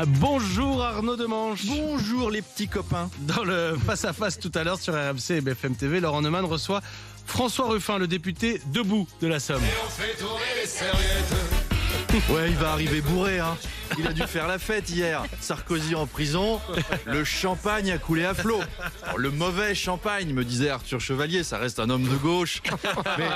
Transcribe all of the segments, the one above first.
Bonjour Arnaud Demanche. Bonjour les petits copains. Dans le face-à-face tout à l'heure sur RMC et BFM TV, Laurent Neumann reçoit François Ruffin, le député debout de la Somme. Et on fait tourner les serviettes. Ouais, il va arriver bourré, hein. Il a dû faire la fête hier. Sarkozy en prison, le champagne a coulé à flot. Alors, le mauvais champagne, me disait Arthur Chevalier, ça reste un homme de gauche. Mais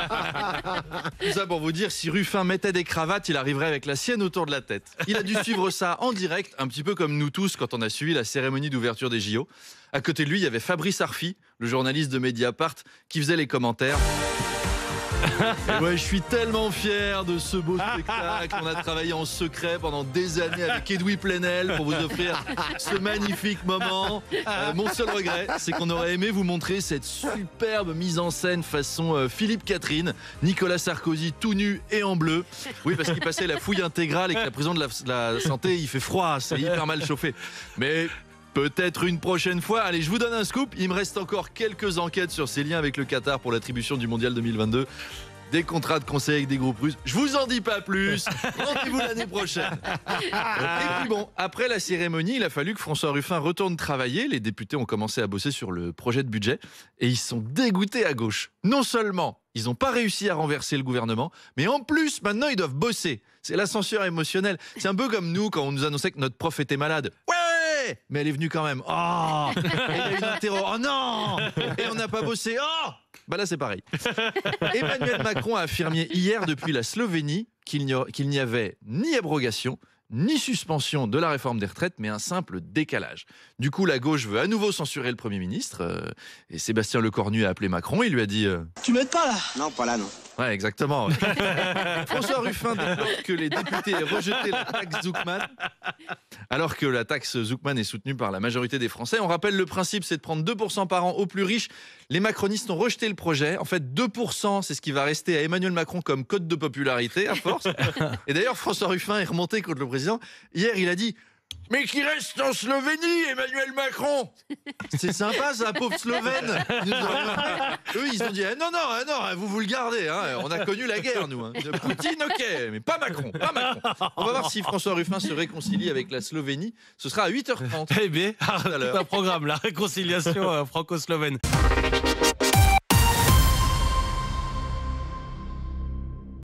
tout ça pour vous dire, si Ruffin mettait des cravates, il arriverait avec la sienne autour de la tête. Il a dû suivre ça en direct, un petit peu comme nous tous quand on a suivi la cérémonie d'ouverture des JO. À côté de lui, il y avait Fabrice Arfi, le journaliste de Mediapart, qui faisait les commentaires. Et ouais, je suis tellement fier de ce beau spectacle. On a travaillé en secret pendant des années avec Edoui Plenel pour vous offrir ce magnifique moment. Mon seul regret, c'est qu'on aurait aimé vous montrer cette superbe mise en scène façon Philippe Catherine, Nicolas Sarkozy tout nu et en bleu. Oui, parce qu'il passait la fouille intégrale et que la prison de la santé, il fait froid, c'est hyper mal chauffé. Mais peut-être une prochaine fois. Allez, je vous donne un scoop. Il me reste encore quelques enquêtes sur ses liens avec le Qatar pour l'attribution du Mondial 2022. Des contrats de conseil avec des groupes russes. Je vous en dis pas plus. Rendez-vous l'année prochaine. Et puis bon, après la cérémonie, il a fallu que François Ruffin retourne travailler. Les députés ont commencé à bosser sur le projet de budget et ils sont dégoûtés à gauche. Non seulement ils n'ont pas réussi à renverser le gouvernement, mais en plus, maintenant, ils doivent bosser. C'est l'ascenseur émotionnel. C'est un peu comme nous quand on nous annonçait que notre prof était malade. Ouais, mais elle est venue quand même. Oh, et il y a eu un interro. Oh non, et on n'a pas bossé. Oh, bah là c'est pareil. Emmanuel Macron a affirmé hier depuis la Slovénie qu'il n'y avait ni abrogation ni suspension de la réforme des retraites, mais un simple décalage. Du coup, la gauche veut à nouveau censurer le Premier ministre. Et Sébastien Lecornu a appelé Macron. Il lui a dit Tu m'aides pas là? Non, pas là, non. Ouais, exactement. Ouais. François Ruffin déplore que les députés aient rejeté la taxe Zuckman, alors que la taxe Zuckman est soutenue par la majorité des Français. On rappelle, le principe, c'est de prendre 2% par an aux plus riches. Les macronistes ont rejeté le projet. En fait, 2%, c'est ce qui va rester à Emmanuel Macron comme cote de popularité, à force. Et d'ailleurs, François Ruffin est remonté contre le président. Hier, il a dit... Mais qui reste en Slovénie, Emmanuel Macron. C'est sympa, ça, pauvre Slovène. Eux, ils ont dit non, vous le gardez. Hein. On a connu la guerre, nous. Hein. Poutine, ok, mais pas Macron, pas Macron. On va voir si François Ruffin se réconcilie avec la Slovénie. Ce sera à 8h30. Eh bien, un programme, la réconciliation franco-slovène.